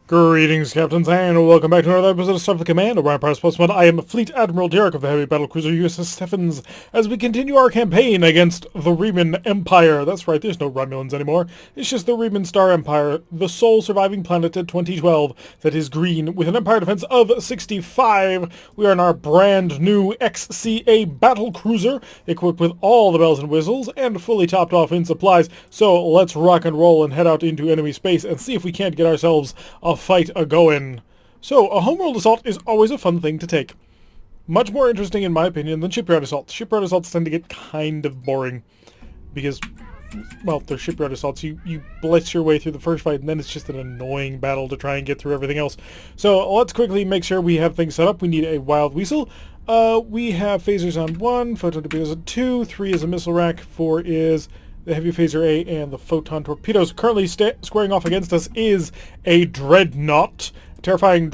Greetings, Captains, and welcome back to another episode of Starfleet Command, Orion Pirates +1. I am Fleet Admiral Derek of the heavy battlecruiser USS Stephens, as we continue our campaign against the Riemann Empire. That's right, there's no Romulans anymore. It's just the Riemann Star Empire, the sole surviving planet at 2012 that is green, with an Empire defense of 65. We are in our brand new XCA battlecruiser, equipped with all the bells and whistles, and fully topped off in supplies. So let's rock and roll and head out into enemy space and see if we can't get ourselves a fight a-goin'. So, a homeworld assault is always a fun thing to take. Much more interesting, in my opinion, than shipyard assaults. Shipyard assaults tend to get kind of boring. Because, well, they're shipyard assaults. You blitz your way through the first fight, and then it's just an annoying battle to try and get through everything else. So, let's quickly make sure we have things set up. We need a wild weasel. We have phasers on 1, photon torpedoes on 2, 3 is a missile rack, 4 is the heavy phaser A, and the photon torpedoes. Currently squaring off against us is a dreadnought, terrifying,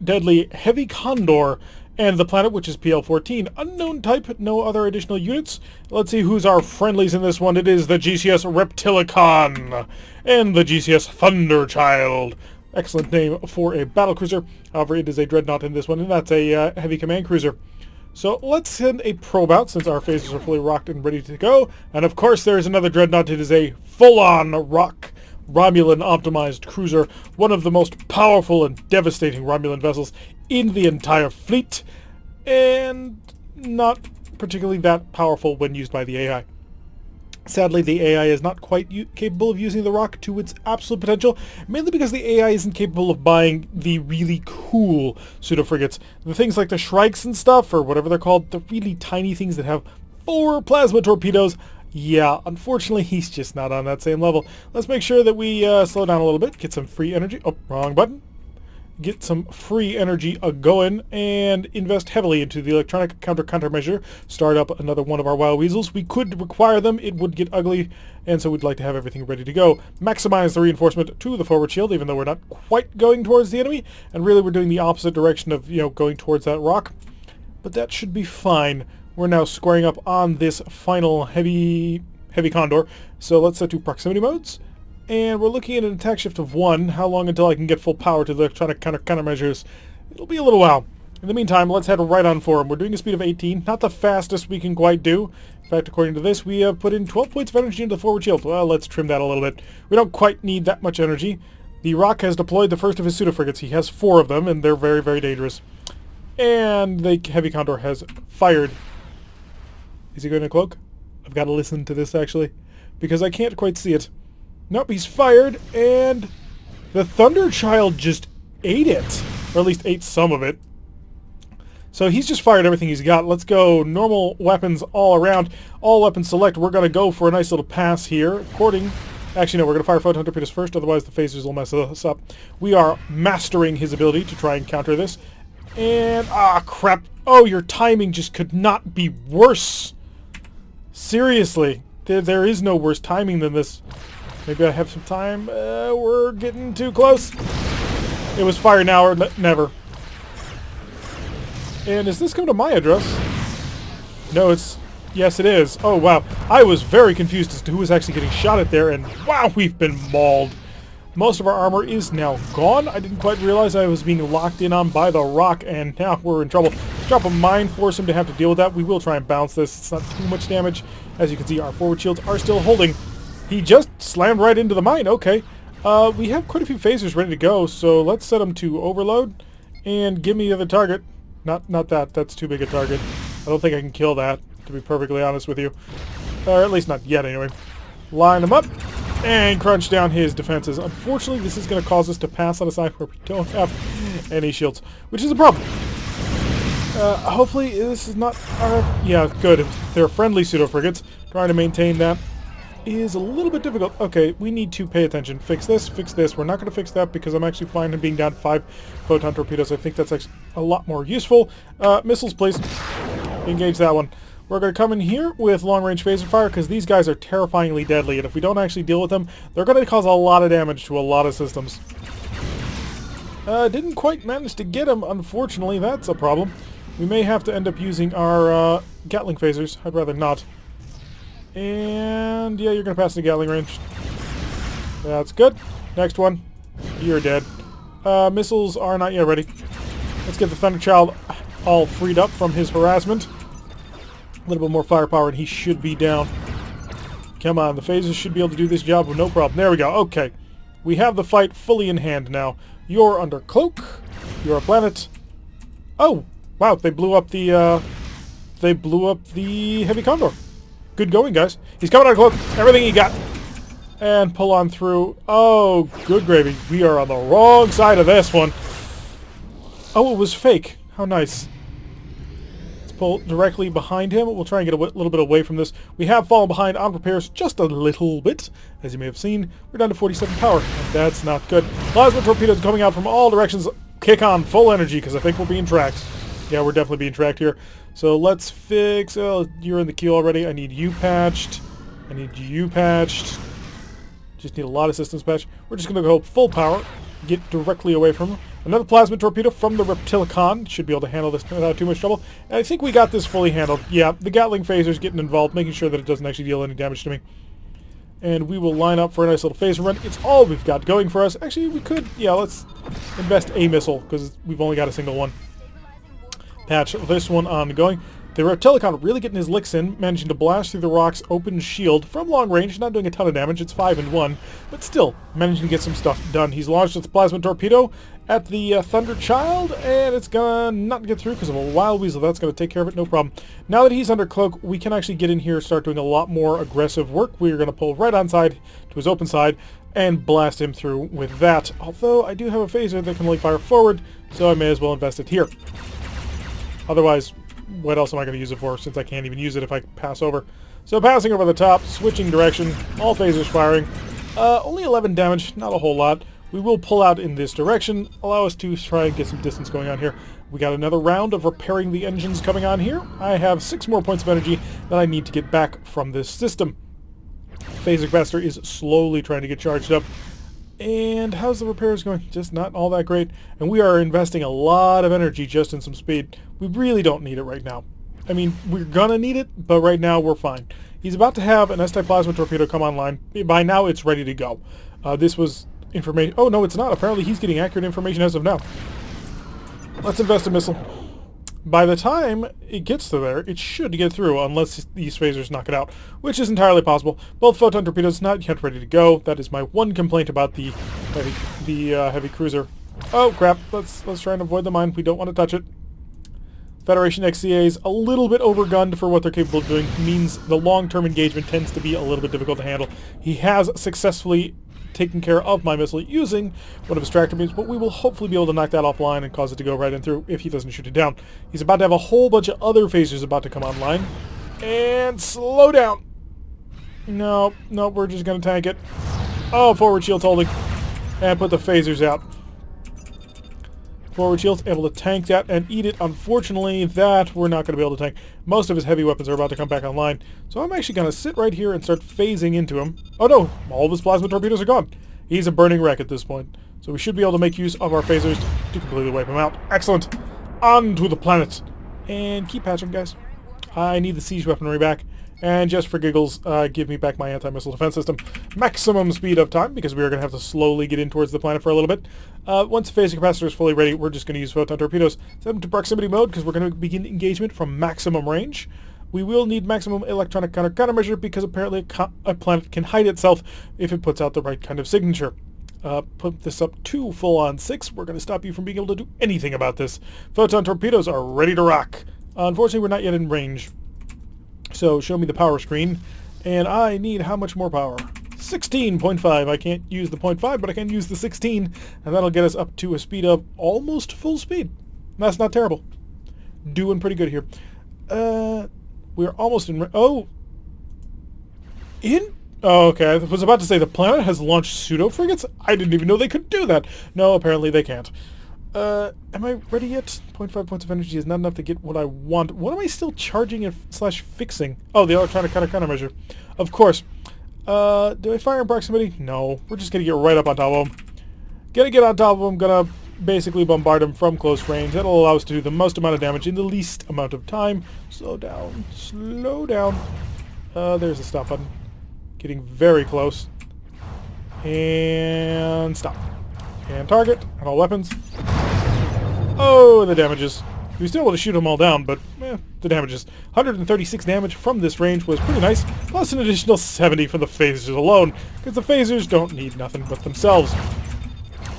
deadly heavy Condor, and the planet, which is PL-14. Unknown type, no other additional units. Let's see who's our friendlies in this one. It is the GCS Reptilicon and the GCS Thunderchild. Excellent name for a battlecruiser. However, it is a dreadnought in this one, and that's a heavy command cruiser. So let's send a probe out, since our phasers are fully rocked and ready to go. And of course there is another dreadnought. It is a full-on rock Romulan optimized cruiser, one of the most powerful and devastating Romulan vessels in the entire fleet, and not particularly that powerful when used by the AI. Sadly, the AI is not quite capable of using the rock to its absolute potential, mainly because the AI isn't capable of buying the really cool pseudo-frigates. The things like the Shrikes and stuff, or whatever they're called, the really tiny things that have 4 plasma torpedoes. Yeah, unfortunately, he's just not on that same level. Let's make sure that we slow down a little bit, get some free energy. Oh, wrong button. Get some free energy a-going, and invest heavily into the electronic countermeasure. Start up another one of our wild weasels. We could require them. It would get ugly, and so we'd like to have everything ready to go. Maximize the reinforcement to the forward shield, even though we're not quite going towards the enemy, and really we're doing the opposite direction of, going towards that rock. But that should be fine. We're now squaring up on this final heavy Condor, so let's set to proximity modes. And we're looking at an attack shift of 1. How long until I can get full power to the electronic countermeasures? It'll be a little while. In the meantime, let's head right on for him. We're doing a speed of 18. Not the fastest we can quite do. In fact, according to this, we have put in 12 points of energy into the forward shield. Well, let's trim that a little bit. We don't quite need that much energy. The Rock has deployed the first of his pseudo-frigates. He has 4 of them, and they're very, very dangerous. And the heavy Condor has fired. Is he going to cloak? I've got to listen to this, actually, because I can't quite see it. Nope, he's fired, and the Thunderchild just ate it. Or at least ate some of it. So he's just fired everything he's got. Let's go normal weapons all around. All weapons select. We're going to go for a nice little pass here. Actually, no, we're going to fire photon torpedoes first, otherwise the phasers will mess us up. We are mastering his ability to try and counter this. And, crap. Oh, your timing just could not be worse. Seriously. There is no worse timing than this. Maybe I have some time. We're getting too close. It was fire now or never. And is this coming to my address? No, it's... Yes, it is. Oh, wow. I was very confused as to who was actually getting shot at there, and wow, we've been mauled. Most of our armor is now gone. I didn't quite realize I was being locked in on by the Rock, and now we're in trouble. Drop a mine, force him to have to deal with that. We will try and bounce this. It's not too much damage. As you can see, our forward shields are still holding. He just slammed right into the mine. Okay. We have quite a few phasers ready to go, so let's set them to overload. And give me the other target. Not that. That's too big a target. I don't think I can kill that, to be perfectly honest with you. Or at least not yet, anyway. Line them up. And crunch down his defenses. Unfortunately, this is going to cause us to pass on a side where we don't have any shields, which is a problem. Hopefully, this is not our... Yeah, good. They're friendly pseudo-frigates. Trying to maintain that is a little bit difficult. Okay, we need to pay attention. Fix this, fix this. We're not going to fix that because I'm actually fine in being down 5 photon torpedoes. I think that's actually a lot more useful. Missiles, please. Engage that one. We're going to come in here with long-range phaser fire because these guys are terrifyingly deadly, and if we don't actually deal with them, they're going to cause a lot of damage to a lot of systems. Didn't quite manage to get him, unfortunately. That's a problem. We may have to end up using our Gatling phasers. I'd rather not. And yeah, you're going to pass the Gatling range. That's good. Next one. You're dead. Missiles are not yet ready. Let's get the Thunder Child all freed up from his harassment. A little bit more firepower and he should be down. Come on, the phasers should be able to do this job with no problem. There we go. Okay. We have the fight fully in hand now. You're under cloak. You're a planet. Oh, wow, they blew up the heavy Condor. Good going, guys. He's coming out of cloak. Everything he got. And pull on through. Oh, good gravy. We are on the wrong side of this one. Oh, it was fake. How nice. Let's pull directly behind him. We'll try and get a little bit away from this. We have fallen behind on repairs just a little bit. As you may have seen, we're down to 47 power. And that's not good. Plasma torpedoes coming out from all directions. Kick on full energy because I think we're being tracked. Yeah, we're definitely being tracked here. So let's fix... Oh, you're in the queue already. I need you patched. I need you patched. Just need a lot of systems patch. We're just going to go full power. Get directly away from him. Another plasma torpedo from the Reptilicon. Should be able to handle this without too much trouble. And I think we got this fully handled. Yeah, the Gatling phaser's getting involved, making sure that it doesn't actually deal any damage to me. And we will line up for a nice little phaser run. It's all we've got going for us. Actually, we could... Yeah, let's invest a missile, because we've only got a single one. Patch this one ongoing. The Reptilicon really getting his licks in, managing to blast through the rock's open shield from long range, not doing a ton of damage, it's 5-1, but still managing to get some stuff done. He's launched with plasma torpedo at the Thunder Child, and it's gonna not get through because of a Wild Weasel. That's gonna take care of it, no problem. Now that he's under cloak, we can actually get in here and start doing a lot more aggressive work. We're gonna pull right on side to his open side and blast him through with that. Although I do have a phaser that can only fire forward, so I may as well invest it here. Otherwise, what else am I going to use it for, since I can't even use it if I pass over? So passing over the top, switching direction, all phasers firing. Only 11 damage, not a whole lot. We will pull out in this direction, allow us to try and get some distance going on here. We got another round of repairing the engines coming on here. I have 6 more points of energy that I need to get back from this system. Phaser capacitor is slowly trying to get charged up. And how's the repairs going? Just not all that great. And we are investing a lot of energy just in some speed. We really don't need it right now. I mean, we're gonna need it, but right now we're fine. He's about to have an S-type plasma torpedo come online. By now it's ready to go. This was information... Oh, no, it's not. Apparently he's getting accurate information as of now. Let's invest a missile. By the time it gets to there, it should get through, unless these phasers knock it out, which is entirely possible. Both photon torpedoes not yet ready to go. That is my one complaint about the heavy cruiser. Oh crap! Let's try and avoid the mine. We don't want to touch it. Federation XCA is a little bit overgunned for what they're capable of doing. Means the long-term engagement tends to be a little bit difficult to handle. He has successfully taken care of my missile using one of his tractor beams, but we will hopefully be able to knock that offline and cause it to go right in through if he doesn't shoot it down. He's about to have a whole bunch of other phasers about to come online. And slow down. No, we're just going to tank it. Oh, forward shield holding. And put the phasers out. Forward shield's able to tank that and eat it. Unfortunately, that we're not going to be able to tank. Most of his heavy weapons are about to come back online. So I'm actually going to sit right here and start phasing into him. Oh no, all of his plasma torpedoes are gone. He's a burning wreck at this point. So we should be able to make use of our phasers to completely wipe him out. Excellent. On to the planet. And keep patching, guys. I need the siege weaponry back. And just for giggles, give me back my anti-missile defense system. Maximum speed of time, because we are going to have to slowly get in towards the planet for a little bit. Once the phaser capacitor is fully ready, we're just going to use photon torpedoes. Set them to proximity mode, because we're going to begin engagement from maximum range. We will need maximum electronic countermeasure, because apparently a planet can hide itself if it puts out the right kind of signature. Put this up to full on 6. We're going to stop you from being able to do anything about this. Photon torpedoes are ready to rock. Unfortunately, we're not yet in range. So show me the power screen, and I need how much more power? 16.5. I can't use the 0.5, but I can use the 16, and that'll get us up to a speed of almost full speed. That's not terrible. Doing pretty good here. We're almost in... Oh! Oh, okay, I was about to say the planet has launched pseudo-frigates? I didn't even know they could do that. No, apparently they can't. Am I ready yet? 0.5 points of energy is not enough to get what I want. What am I still charging and / fixing? Oh, the electronic countermeasure. Of course. Do I fire in proximity? No. We're just gonna get right up on top of him. Gonna get on top of him, gonna basically bombard him from close range. That'll allow us to do the most amount of damage in the least amount of time. Slow down. Slow down. There's the stop button. Getting very close. And stop. And target, and all weapons. Oh, the damages. We still able to shoot them all down, but the damages. 136 damage from this range was pretty nice, plus an additional 70 for the phasers alone, because the phasers don't need nothing but themselves.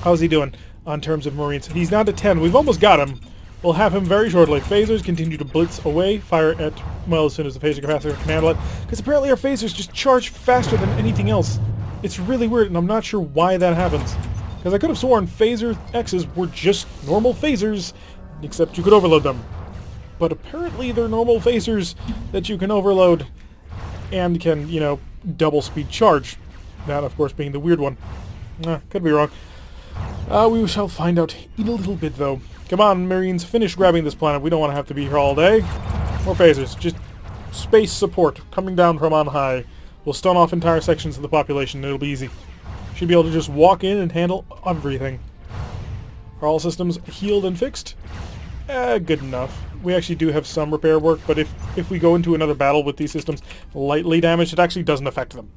How's he doing on terms of Marines? He's down to 10. We've almost got him. We'll have him very shortly. Phasers continue to blitz away, fire at, well, as soon as the phaser capacitor can handle it, because apparently our phasers just charge faster than anything else. It's really weird, and I'm not sure why that happens. Because I could have sworn phaser X's were just normal phasers, except you could overload them. But apparently they're normal phasers that you can overload and can, you know, double speed charge. That, of course, being the weird one. Could be wrong. We shall find out in a little bit, though. Come on, Marines, finish grabbing this planet. We don't want to have to be here all day. More phasers. Just space support coming down from on high. We'll stun off entire sections of the population. It'll be easy. Should be able to just walk in and handle everything. Are all systems healed and fixed? Good enough. We actually do have some repair work, but if we go into another battle with these systems lightly damaged, it actually doesn't affect them.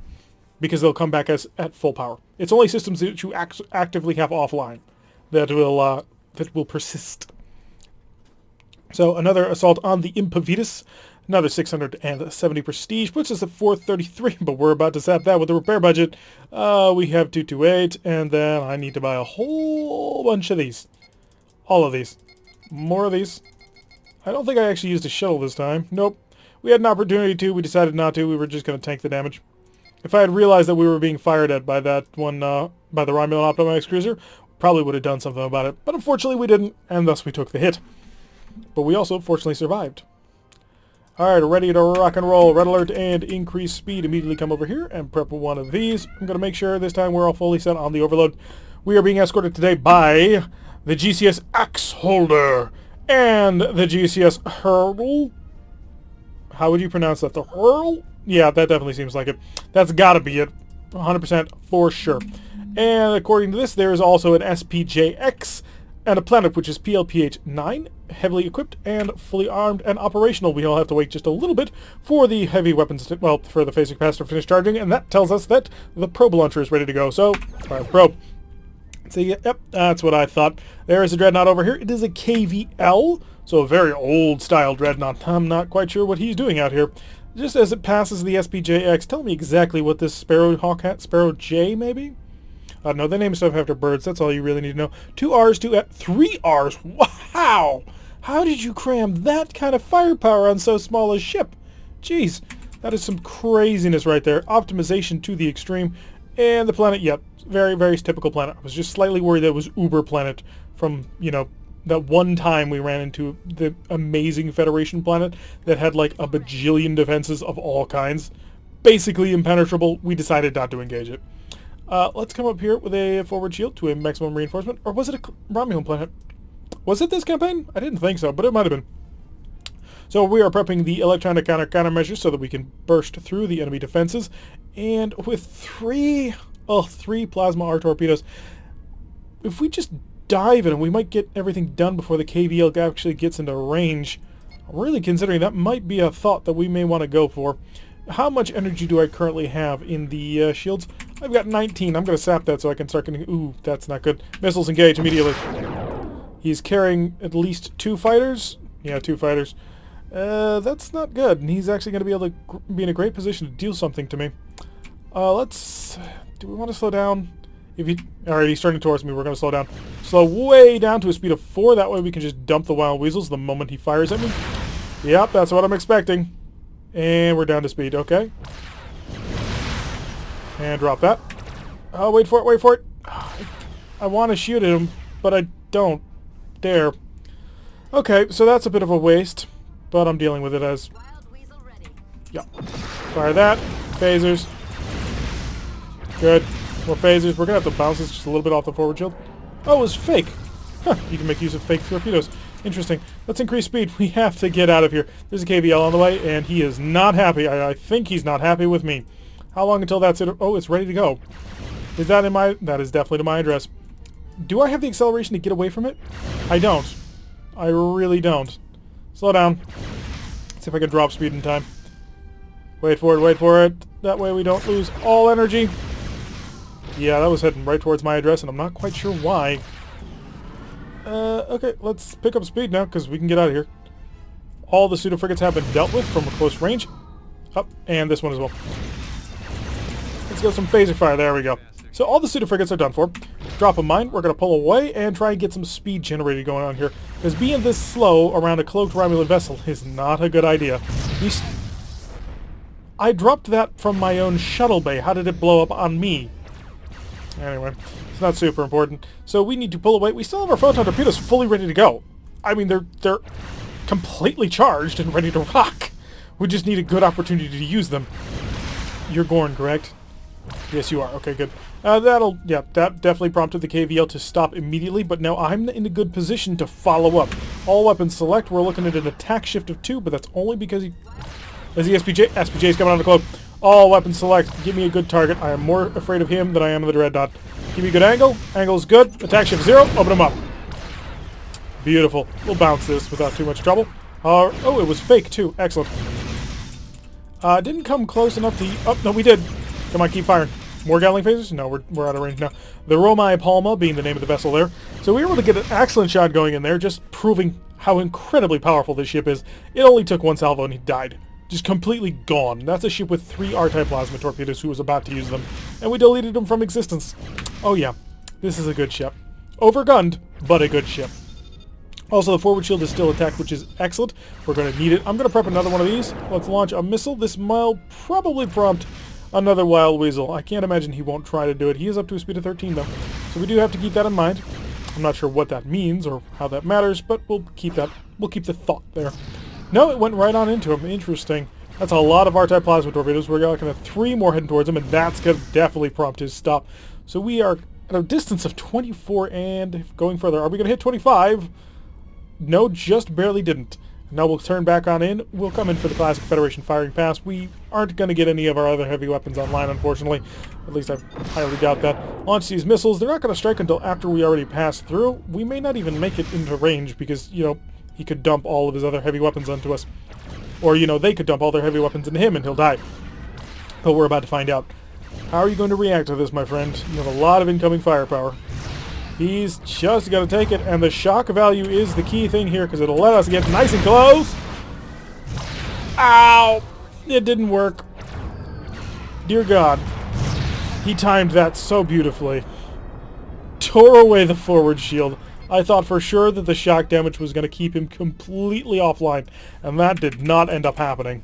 Because they'll come back at full power. It's only systems that you actively have offline that will persist. So another assault on the Impavitas. Another 670 prestige, puts us at 433, but we're about to sap that with the repair budget. We have 228, and then I need to buy a whole bunch of these. All of these. More of these. I don't think I actually used a shuttle this time. Nope. We had an opportunity to, we decided not to. We were just going to tank the damage. If I had realized that we were being fired at by that one, by the Romulan Optimized Cruiser, probably would have done something about it. But unfortunately we didn't, and thus we took the hit. But we also fortunately survived. Alright, ready to rock and roll. Red alert and increase speed. Immediately come over here and prep one of these. I'm going to make sure this time we're all fully set on the overload. We are being escorted today by the GCS Axe Holder and the GCS Hurl. How would you pronounce that? The Hurl? Yeah, that definitely seems like it. That's got to be it. 100% for sure. And according to this, there is also an SPJX and a planet which is PLPH-9, heavily equipped and fully armed and operational. We all have to wait just a little bit for the heavy weapons, for the phaser capacitor to finish charging, and that tells us that the probe launcher is ready to go. So, fire the probe. See, yep, that's what I thought. There is a dreadnought over here. It is a KVL, so a very old-style dreadnought. I'm not quite sure what he's doing out here. Just as it passes the SPJX, tell me exactly what this Sparrow Hawk hat, Sparrow J, maybe? No, they name stuff after birds. That's all you really need to know. 2 R's, 3 R's. Wow! How did you cram that kind of firepower on so small a ship? Jeez, that is some craziness right there. Optimization to the extreme. And the planet, yep, very, very typical planet. I was just slightly worried that it was Uber Planet from, you know, that one time we ran into the amazing Federation planet that had like a bajillion defenses of all kinds. Basically impenetrable. We decided not to engage it. Let's come up here with a forward shield to a maximum reinforcement. Or was it a Romulan planet? Was it this campaign? I didn't think so, but it might have been. So we are prepping the electronic countermeasures so that we can burst through the enemy defenses. And with three plasma R torpedoes, if we just dive in them, we might get everything done before the KVL actually gets into range. I'm really considering that might be a thought that we may want to go for. How much energy do I currently have in the shields? I've got 19. I'm going to sap that so I can start getting... Ooh, that's not good. Missiles engage immediately. He's carrying at least 2 fighters. Yeah, 2 fighters. That's not good. And he's actually going to be able to be in a great position to deal something to me. Let's... Do we want to slow down? Alright, he's turning towards me. We're going to slow down. Slow way down to a speed of 4. That way we can just dump the wild weasels the moment he fires at me. Yep, that's what I'm expecting. And we're down to speed, okay. And drop that. Oh, wait for it, wait for it. I want to shoot at him, but I don't dare. Okay, so that's a bit of a waste, but I'm dealing with it as... Yeah. Fire that. Phasers. Good. More phasers. We're going to have to bounce this just a little bit off the forward shield. Oh, it was fake. Huh, you can make use of fake torpedoes. Interesting. Let's increase speed. We have to get out of here. There's a KVL on the way, and he is not happy. I think he's not happy with me. How long until that's it? Oh, it's ready to go. Is that in my... That is definitely to my address. Do I have the acceleration to get away from it? I don't. I really don't. Slow down. See if I can drop speed in time. Wait for it, wait for it. That way we don't lose all energy. Yeah, that was heading right towards my address, and I'm not quite sure why. Okay, let's pick up speed now, because we can get out of here. All the pseudo-frigates have been dealt with from a close range. Up, and this one as well. Let's get some phaser fire. There we go. So all the pseudo-frigates are done for. Drop a mine. We're going to pull away and try and get some speed generated going on here. Because being this slow around a cloaked Romulan vessel is not a good idea. I dropped that from my own shuttle bay. How did it blow up on me? Anyway, it's not super important. So we need to pull away. We still have our photon torpedoes fully ready to go. I mean, they're completely charged and ready to rock. We just need a good opportunity to use them. You're Gorn, correct? Yes, you are. Okay, good. That definitely prompted the KVL to stop immediately, but now I'm in a good position to follow up. All weapons select. We're looking at an attack shift of 2, but that's only because as the SPJ is coming on the cloak. All weapons select. Give me a good target. I am more afraid of him than I am of the Dreadnought. Give me a good angle. Angle's good. Attack shift 0. Open him up. Beautiful. We'll bounce this without too much trouble. Oh, it was fake too. Excellent. Didn't come close enough to... Oh, no, we did. Come on, keep firing. More Gatling phasers? No, we're out of range now. The Romai Palma being the name of the vessel there. So we were able to get an excellent shot going in there, just proving how incredibly powerful this ship is. It only took one salvo and he died. Just completely gone. That's a ship with 3 R-type plasma torpedoes who was about to use them. And we deleted them from existence. Oh yeah, this is a good ship. Overgunned, but a good ship. Also, the forward shield is still attacked, which is excellent. We're going to need it. I'm going to prep another one of these. Let's launch a missile. This will probably prompt another Wild Weasel. I can't imagine he won't try to do it. He is up to a speed of 13, though. So we do have to keep that in mind. I'm not sure what that means or how that matters, but we'll keep that. We'll keep the thought there. No, it went right on into him. Interesting. That's a lot of R-type plasma torpedoes. We're looking at 3 more heading towards him, and that's going to definitely prompt his stop. So we are at a distance of 24 and going further. Are we going to hit 25? No, just barely didn't. Now we'll turn back on in. We'll come in for the classic Federation firing pass. We aren't going to get any of our other heavy weapons online, unfortunately. At least I highly doubt that. Launch these missiles. They're not going to strike until after we already pass through. We may not even make it into range because, you know, he could dump all of his other heavy weapons onto us. Or, you know, they could dump all their heavy weapons into him and he'll die. But we're about to find out. How are you going to react to this, my friend? You have a lot of incoming firepower. He's just going to take it, and the shock value is the key thing here because it'll let us get nice and close. Ow! It didn't work. Dear God. He timed that so beautifully. Tore away the forward shield. I thought for sure that the shock damage was going to keep him completely offline, and that did not end up happening.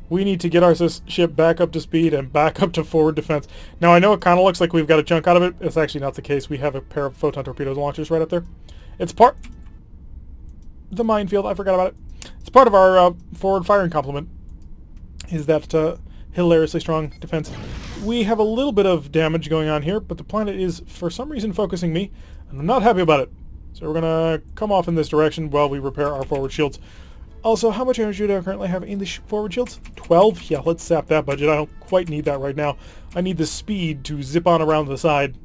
We need to get our ship back up to speed and back up to forward defense. Now, I know it kind of looks like we've got a chunk out of it. It's actually not the case. We have a pair of photon torpedoes launchers right up there. It's part... The minefield, I forgot about it. It's part of our forward firing complement. Is that hilariously strong defense. We have a little bit of damage going on here, but the planet is, for some reason, focusing me, and I'm not happy about it. So we're going to come off in this direction while we repair our forward shields. Also, how much energy do I currently have in the forward shields? 12? Yeah, let's sap that budget. I don't quite need that right now. I need the speed to zip on around the side.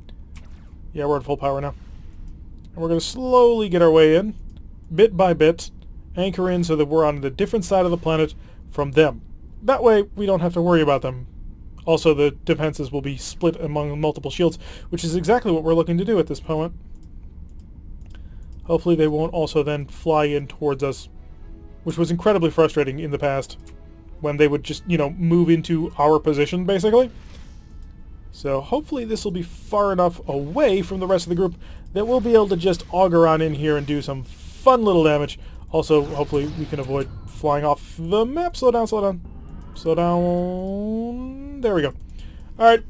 Yeah, we're at full power now. And we're going to slowly get our way in, bit by bit, anchor in so that we're on the different side of the planet from them. That way, we don't have to worry about them. Also, the defenses will be split among multiple shields, which is exactly what we're looking to do at this point. Hopefully they won't also then fly in towards us, which was incredibly frustrating in the past, when they would just, you know, move into our position, basically. So hopefully this will be far enough away from the rest of the group that we'll be able to just auger on in here and do some fun little damage. Also, hopefully we can avoid flying off the map. Slow down, slow down. Slow down. There we go. Alright.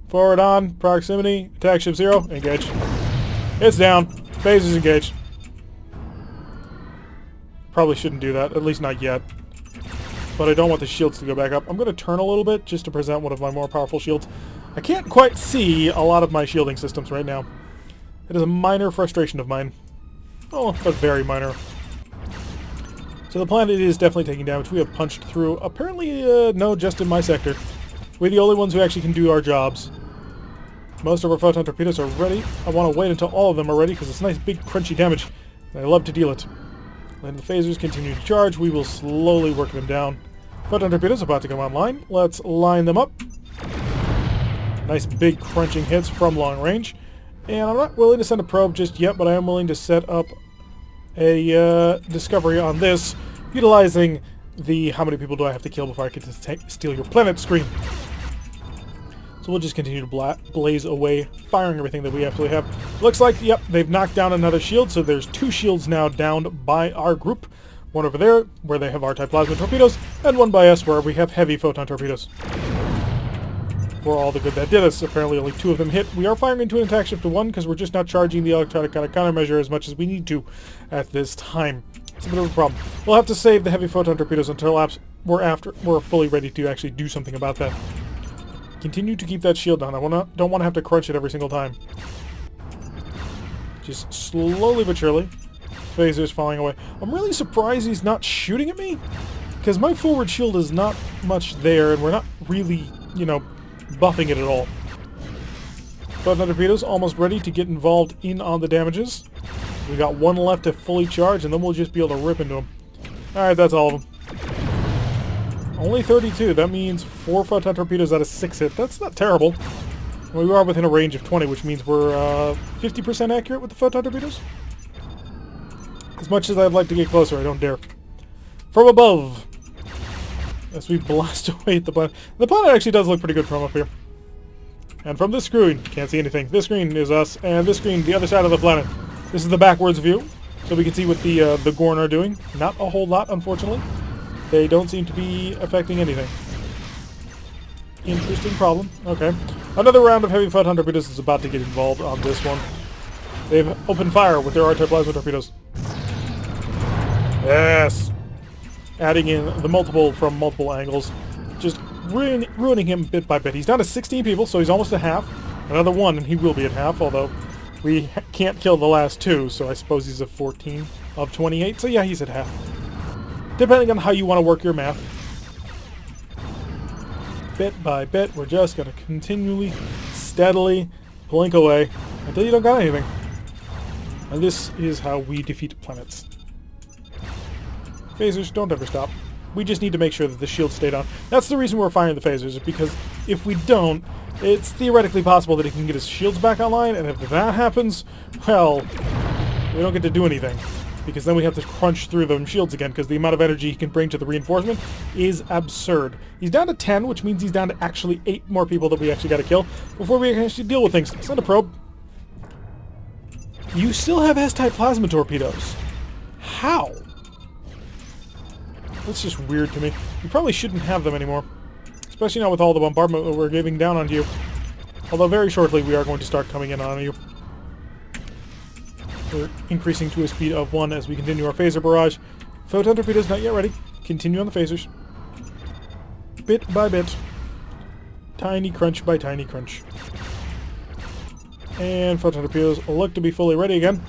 Forward on. Proximity. Attack ship 0. Engage. It's down. Phasers engaged. Probably shouldn't do that, at least not yet. But I don't want the shields to go back up. I'm going to turn a little bit just to present one of my more powerful shields. I can't quite see a lot of my shielding systems right now. It is a minor frustration of mine. Oh, but very minor. So the planet is definitely taking damage. We have punched through. Apparently, no, just in my sector. We're the only ones who actually can do our jobs. Most of our photon torpedoes are ready. I want to wait until all of them are ready because it's nice, big, crunchy damage. And I love to deal it. When the phasers continue to charge, we will slowly work them down. Photon torpedoes about to come online. Let's line them up. Nice big crunching hits from long range. And I'm not willing to send a probe just yet, but I am willing to set up a discovery on this, utilizing the how many people do I have to kill before I get to steal your planet screen. So we'll just continue to blaze away, firing everything that we absolutely have. Looks like, yep, they've knocked down another shield, so there's 2 shields now downed by our group. One over there, where they have R-type plasma torpedoes, and one by us, where we have heavy photon torpedoes. For all the good that did us, apparently only 2 of them hit. We are firing into an attack shift to 1, because we're just not charging the electronic countermeasure as much as we need to at this time. It's a bit of a problem. We'll have to save the heavy photon torpedoes until we're fully ready to actually do something about that. Continue to keep that shield down. I don't want to have to crunch it every single time. Just slowly but surely. Phaser's falling away. I'm really surprised he's not shooting at me, because my forward shield is not much there, and we're not really, you know, buffing it at all. Photon torpedoes almost ready to get involved in on the damages. We got 1 left to fully charge, and then we'll just be able to rip into them. Alright, that's all of them. Only 32. That means 4 photon torpedoes out of 6 hit. That's not terrible. We are within a range of 20, which means we're 50% accurate with the photon torpedoes. As much as I'd like to get closer, I don't dare. From above, as we blast away at the planet. The planet actually does look pretty good from up here. And from this screen, can't see anything. This screen is us, and this screen, the other side of the planet. This is the backwards view, so we can see what the Gorn are doing. Not a whole lot, unfortunately. They don't seem to be affecting anything. Interesting problem. Okay. Another round of heavy photon torpedoes is about to get involved on this one. They've opened fire with their R-type plasma torpedoes. Yes! Adding in the multiple from multiple angles. Just ruining him bit by bit. He's down to 16 people, so he's almost at half. Another 1, and he will be at half, although we can't kill the last 2, so I suppose he's at 14 of 28. So yeah, he's at half. Depending on how you want to work your math. Bit by bit, we're just going to continually, steadily blink away until you don't got anything. And this is how we defeat planets. Phasers, don't ever stop. We just need to make sure that the shields stay down. That's the reason we're firing the phasers, because if we don't, it's theoretically possible that he can get his shields back online, and if that happens, well, we don't get to do anything. Because then we have to crunch through them shields again, because the amount of energy he can bring to the reinforcement is absurd. He's down to 10, which means he's down to actually 8 more people that we actually got to kill before we can actually deal with things. Send a probe. You still have S-type plasma torpedoes. How? That's just weird to me. You probably shouldn't have them anymore. Especially not with all the bombardment that we're giving down on you. Although very shortly we are going to start coming in on you. We're increasing to a speed of 1 as we continue our phaser barrage. Photon torpedoes not yet ready. Continue on the phasers. Bit by bit. Tiny crunch by tiny crunch. And photon torpedoes look to be fully ready again.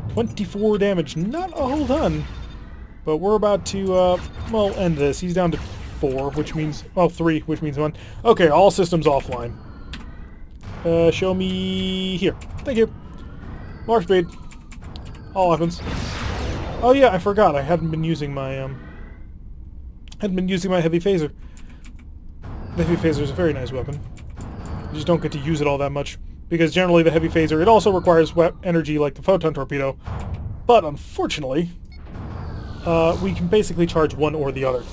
24 damage. Not a whole ton. But we're about to, well, end this. He's down to 4, which means, well, 3, which means 1. Okay, all systems offline. Show me here. Thank you. Mark speed. All weapons. Oh yeah, I forgot. I hadn't been using my heavy phaser. The heavy phaser is a very nice weapon. You just don't get to use it all that much, because generally the heavy phaser, it also requires energy like the photon torpedo, but unfortunately, we can basically charge one or the other.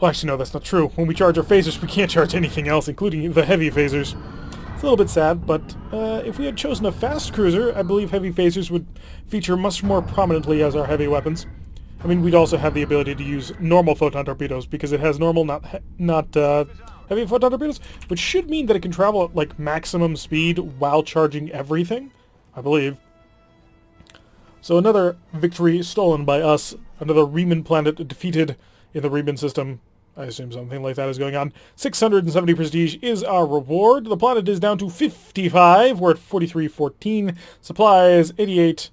Well, actually, no, that's not true. When we charge our phasers, we can't charge anything else, including the heavy phasers. It's a little bit sad, but if we had chosen a fast cruiser, I believe heavy phasers would feature much more prominently as our heavy weapons. I mean, we'd also have the ability to use normal photon torpedoes, because it has normal, not heavy photon torpedoes, which should mean that it can travel at, like, maximum speed while charging everything, I believe. So another victory stolen by us, another Riemann planet defeated in the Riemann system. I assume something like that is going on. 670 prestige is our reward. The planet is down to 55. We're at 4314. Supplies, 88.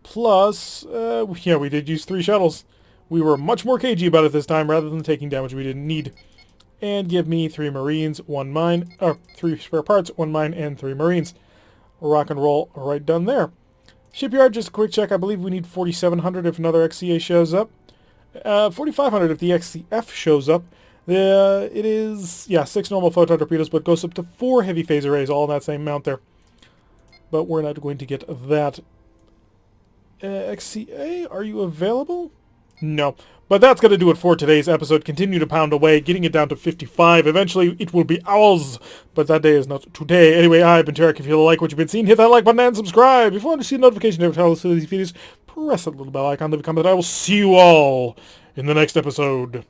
Plus, yeah, we did use 3 shuttles. We were much more cagey about it this time, rather than taking damage we didn't need. And give me 3 Marines, 1 mine, 3 spare parts, 1 mine, and 3 Marines. Rock and roll right done there. Shipyard, just a quick check. I believe we need 4,700 if another XCA shows up. 4,500 if the XCF shows up. It is, yeah, 6 normal photon torpedoes, but goes up to 4 heavy phase arrays, all in that same mount there. But we're not going to get that. XCA, are you available? No. But that's going to do it for today's episode. Continue to pound away, getting it down to 55. Eventually, it will be ours. But that day is not today. Anyway, I've been Tarek. If you like what you've been seeing, hit that like button and subscribe. If you want to see a notification every time I listen to these videos, press that little bell icon, leave a comment. I will see you all in the next episode.